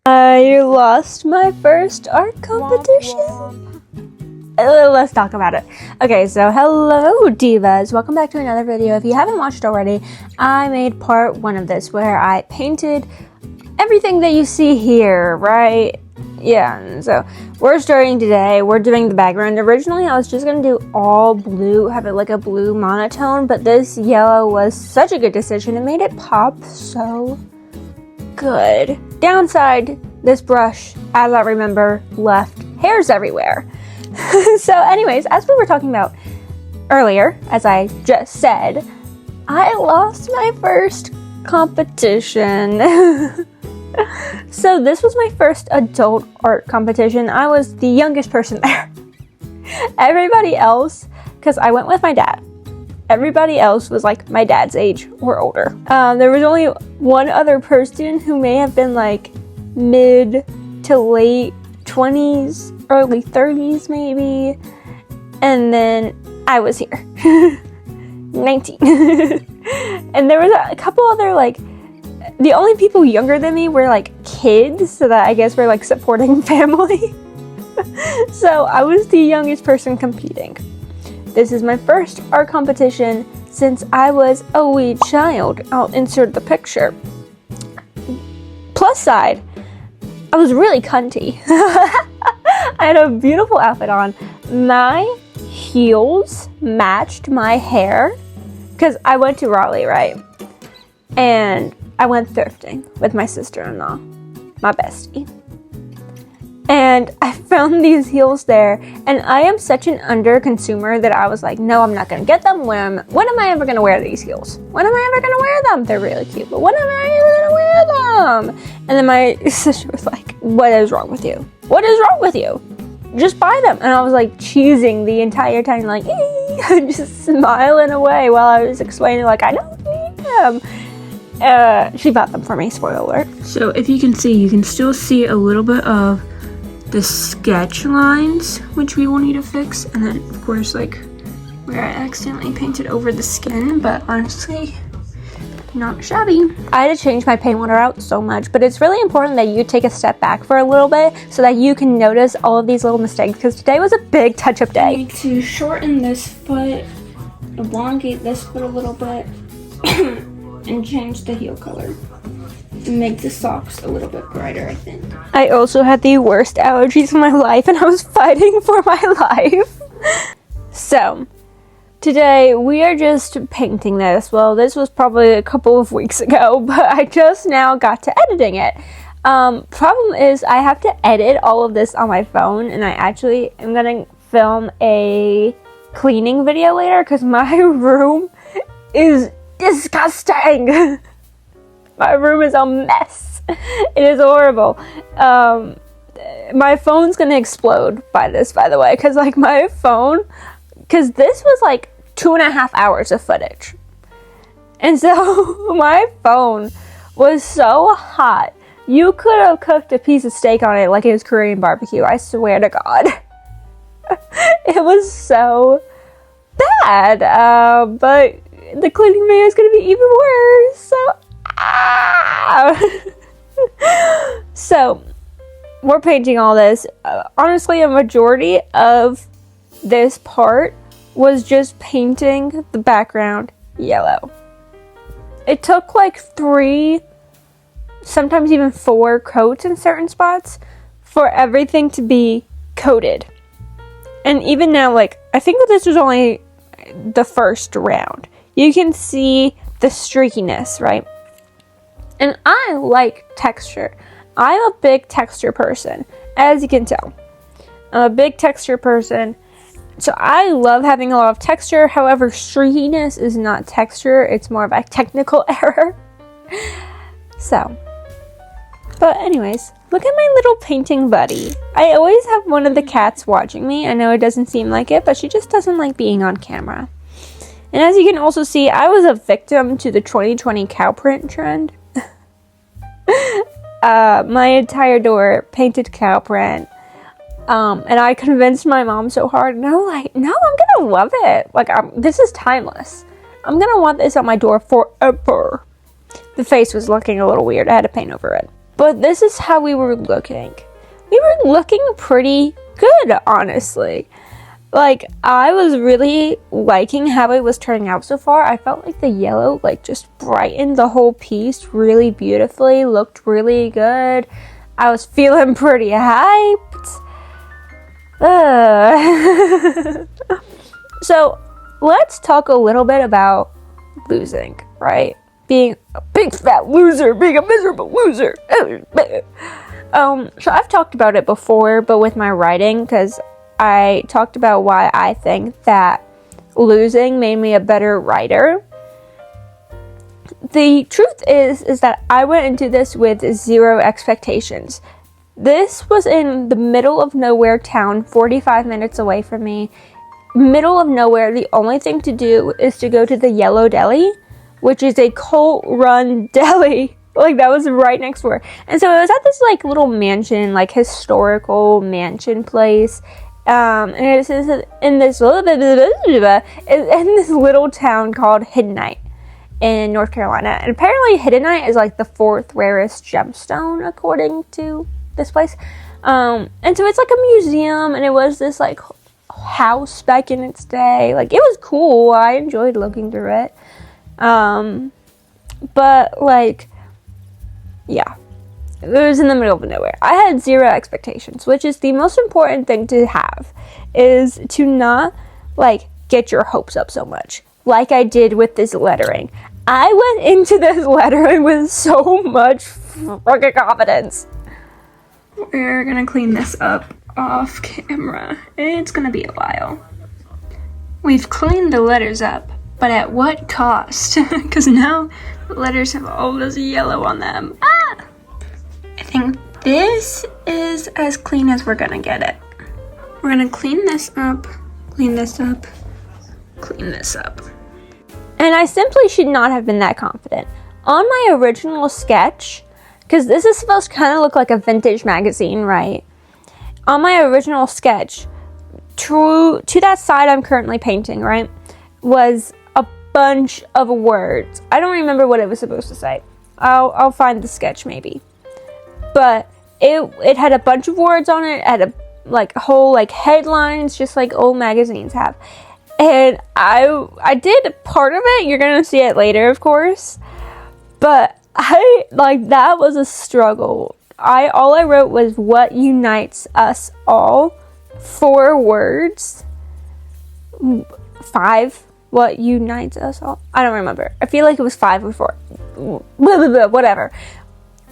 I lost my first art competition. Let's talk about it. Okay, so hello divas. Welcome back to another video. If you haven't watched already, I made part 1 of this where I painted everything that you see here, right? Yeah, and so we're starting today. We're doing the background. Originally, I was just going to do all blue, have it like a blue monotone, but this yellow was such a good decision. It made it pop so good. Downside, this brush, as I remember, left hairs everywhere. So anyways, as we were talking about earlier, as I just said, I lost my first competition. So this was my first adult art competition. I was the youngest person there. Everybody else, because I went with my dad, everybody else was like my dad's age or older. There was only one other person who may have been like mid to late 20s, early 30s maybe, and then I was here. 19. And there was a couple other, like, the only people younger than me were like kids, so that I guess we're like supporting family. So I was the youngest person competing. This is my first art competition since I was a wee child. I'll insert the picture. Plus side, I was really cunty. I had a beautiful outfit on. My heels matched my hair because I went to Raleigh, right? And I went thrifting with my sister-in-law, my bestie. And I found these heels there, and I am such an under consumer that I was like, no, I'm not going to get them. When am I ever going to wear these heels? When am I ever going to wear them? They're really cute, but when am I ever going to wear them? And then my sister was like, what is wrong with you? What is wrong with you? Just buy them. And I was like cheesing the entire time, like, just smiling away while I was explaining, like, I don't need them. She bought them for me, spoiler alert. So if you can see, you can still see a little bit of the sketch lines, which we will need to fix, and then of course like where I accidentally painted over the skin, but honestly not shabby. I had to change my paint water out so much, but it's really important that you take a step back for a little bit so that you can notice all of these little mistakes, because today was a big touch-up day. I need to shorten this foot, elongate this foot a little bit, and change the heel color. Make the socks a little bit brighter, I think. I also had the worst allergies in my life, and I was fighting for my life. So, today we are just painting this. Well, this was probably a couple of weeks ago, but I just now got to editing it. Problem is, I have to edit all of this on my phone, and I actually am gonna film a cleaning video later, because my room is disgusting. My room is a mess. It is horrible. My phone's gonna explode by this, by the way, because like my phone, because this was like 2.5 hours of footage, and so my phone was so hot. You could have cooked a piece of steak on it like it was Korean barbecue. I swear to God. It was so bad. But the cleaning video is gonna be even worse. So we're painting all this. Honestly, a majority of this part was just painting the background yellow. It took like 3, sometimes even 4 coats in certain spots for everything to be coated. And even now, like, I think that this was only the first round. You can see the streakiness, right? And I like texture. I'm a big texture person, as you can tell. I'm a big texture person, so I love having a lot of texture. However, streakiness is not texture, it's more of a technical error. So, but anyways, look at my little painting buddy. I always have one of the cats watching me. I know it doesn't seem like it, but she just doesn't like being on camera. And as you can also see, I was a victim to the 2020 cow print trend. My entire door painted cow print, and I convinced my mom so hard, and I'm like, no, I'm gonna love it. Like, this is timeless. I'm gonna want this on my door forever. The face was looking a little weird. I had to paint over it. But this is how we were looking. We were looking pretty good, honestly. Like, I was really liking how it was turning out so far. I felt like the yellow, like, just brightened the whole piece really beautifully, looked really good. I was feeling pretty hyped. So, let's talk a little bit about losing, right? Being a big fat loser, being a miserable loser. So I've talked about it before, but with my writing, because I talked about why I think that losing made me a better writer. The truth is that I went into this with 0 expectations. This was in the middle of nowhere town, 45 minutes away from me. Middle of nowhere, the only thing to do is to go to the Yellow Deli, which is a cult-run deli. Like, that was right next door. And so it was at this, like, little mansion, like, historical mansion place. And it's in this little town called Hiddenite in North Carolina. And apparently Hiddenite is, like, the 4th rarest gemstone, according to this place. And so it's, like, a museum, and it was this, like, house back in its day. Like, it was cool. I enjoyed looking through it. But, like, yeah. It was in the middle of nowhere. I had 0 expectations, which is the most important thing to have, is to not, like, get your hopes up so much, like I did with this lettering. I went into this lettering with so much fucking confidence. We're gonna clean this up off camera. It's gonna be a while. We've cleaned the letters up, but at what cost? Because now the letters have all this yellow on them. Ah! I think this is as clean as we're gonna get it. We're gonna clean this up, clean this up, clean this up. And I simply should not have been that confident. On my original sketch, because this is supposed to kind of look like a vintage magazine, right? On my original sketch, to that side I'm currently painting, right, was a bunch of words. I don't remember what it was supposed to say. I'll find the sketch maybe. But it had a bunch of words on it, had a whole headlines, just like old magazines have. And I did part of it. You're gonna see it later, of course. But that was a struggle. All I wrote was what unites us all. 4 words. 5. What unites us all? I don't remember. I feel like it was 5 or 4. Blah, blah, blah, whatever.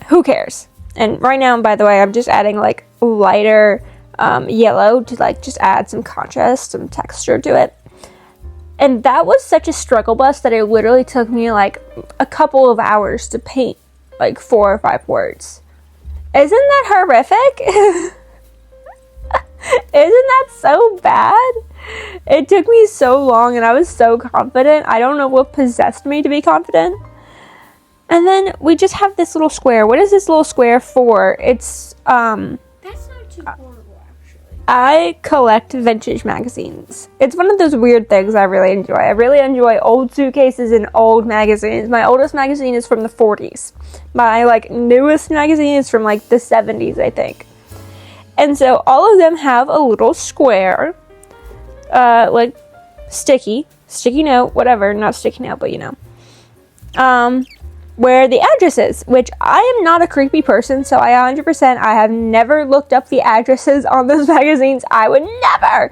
Who cares? And right now, by the way, I'm just adding lighter yellow to just add some contrast, some texture to it. And that was such a struggle bus that it literally took me a couple of hours to paint 4 or 5 words. Isn't that horrific? Isn't that so bad? It took me so long and I was so confident. I don't know what possessed me to be confident. And then we just have this little square. What is this little square for? It's, That's not too horrible, actually. I collect vintage magazines. It's one of those weird things I really enjoy. I really enjoy old suitcases and old magazines. My oldest magazine is from the 40s. My, newest magazine is from, the 70s, I think. And so all of them have a little square, sticky note, whatever, not sticky note, but where the address is, which I am not a creepy person, so I have never looked up the addresses on those magazines. I would never.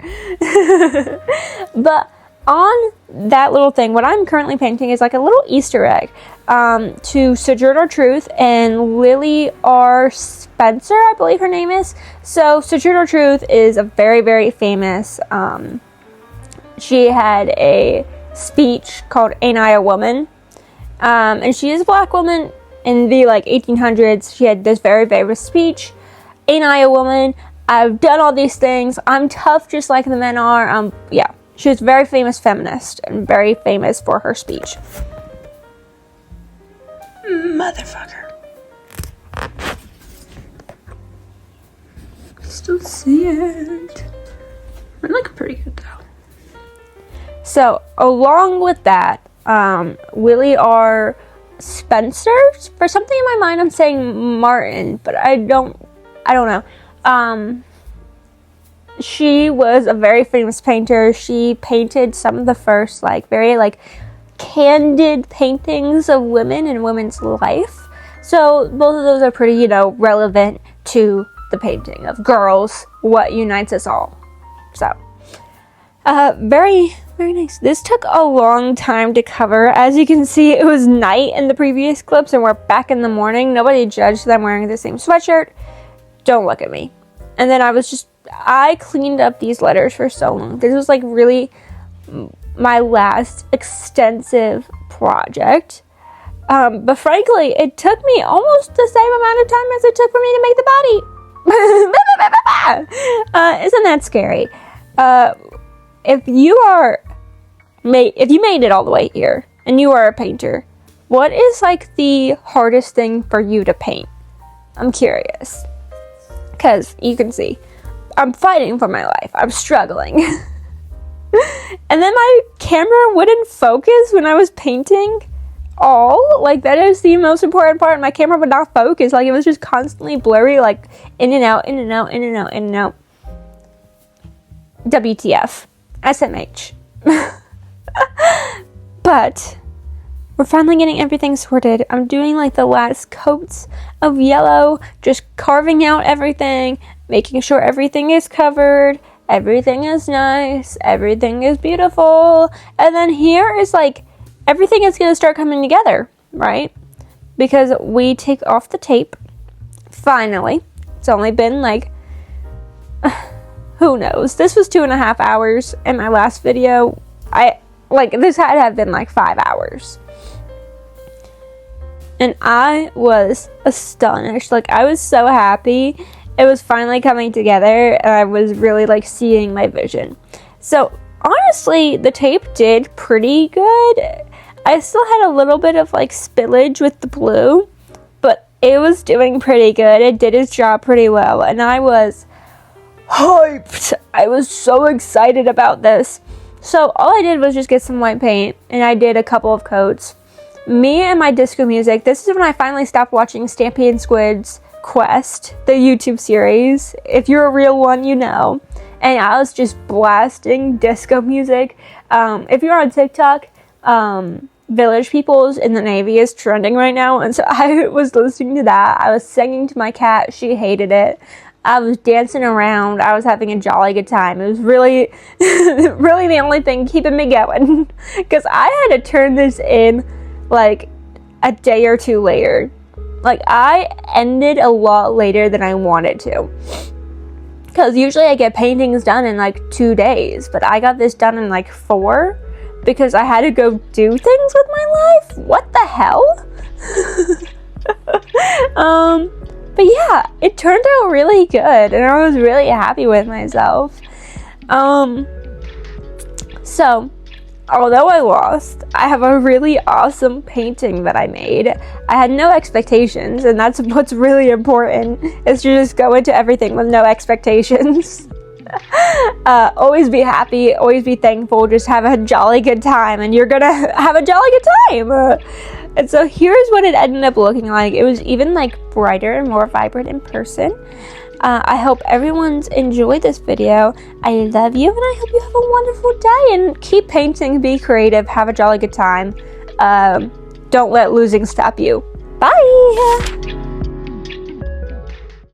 But on that little thing, what I'm currently painting is a little Easter egg to Sojourner Truth and Lily R. Spencer, I believe her name is. So Sojourner Truth is a very, very famous, she had a speech called Ain't I a Woman? And she is a black woman in the 1800s. She had this very famous speech. Ain't I a woman? I've done all these things. I'm tough just like the men are. Yeah. She was a very famous feminist and very famous for her speech. Motherfucker. Still see it. I look pretty good though. So, along with that, Willie R. Spencer's. For something in my mind, I'm saying Martin, but I don't know. She was a very famous painter. She painted some of the first, like, very, like, candid paintings of women and women's life. So both of those are pretty, you know, relevant to the painting of girls, what unites us all. So, very, very nice. This took a long time to cover. As you can see, it was night in the previous clips, and we're back in the morning. Nobody judged that I'm wearing the same sweatshirt. Don't look at me. And then I cleaned up these letters for so long. This was, like, really my last extensive project. But frankly, it took me almost the same amount of time as it took for me to make the body. Isn't that scary? If you made it all the way here and you are a painter, what is, like, the hardest thing for you to paint? I'm curious, because you can see I'm fighting for my life. I'm struggling. And then my camera wouldn't focus when I was painting like, that is the most important part. My camera would not focus. Like, it was just constantly blurry, like, in and out, in and out, in and out, in and out. WTF. SMH. But we're finally getting everything sorted. I'm doing, like, the last coats of yellow, just carving out everything, making sure everything is covered, everything is nice, everything is beautiful. And then here is, like, everything is going to start coming together, right? Because we take off the tape. Finally. It's only been, like, who knows? This was 2.5 hours in my last video. This had to have been, like, 5 hours. And I was astonished. Like, I was so happy. It was finally coming together, and I was really, like, seeing my vision. So, honestly, the tape did pretty good. I still had a little bit of, like, spillage with the blue, but it was doing pretty good. It did its job pretty well, and I was hyped. I was so excited about this. So all I did was just get some white paint, and I did a couple of coats. Me and my disco music. This is when I finally stopped watching Stampy and Squid's Quest, the YouTube series. If you're a real one, you know. And I was just blasting disco music. If you're on TikTok, Village Peoples in the Navy is trending right now, and so I was listening to that. I was singing to my cat. She hated it. I was dancing around. I was having a jolly good time. It was really, really the only thing keeping me going, because I had to turn this in, like, a day or two later. Like, I ended a lot later than I wanted to, because usually I get paintings done in, like, 2 days, but I got this done in, like, 4, because I had to go do things with my life. What the hell? But yeah, it turned out really good, and I was really happy with myself. So, although I lost, I have a really awesome painting that I made. I had no expectations, and that's what's really important, is to just go into everything with no expectations. Always be happy, always be thankful, just have a jolly good time, and you're gonna have a jolly good time. And so here's what it ended up looking like. It was even, like, brighter and more vibrant in person. I hope everyone's enjoyed this video. I love you, and I hope you have a wonderful day, and keep painting, be creative, have a jolly good time. Don't let losing stop you. Bye!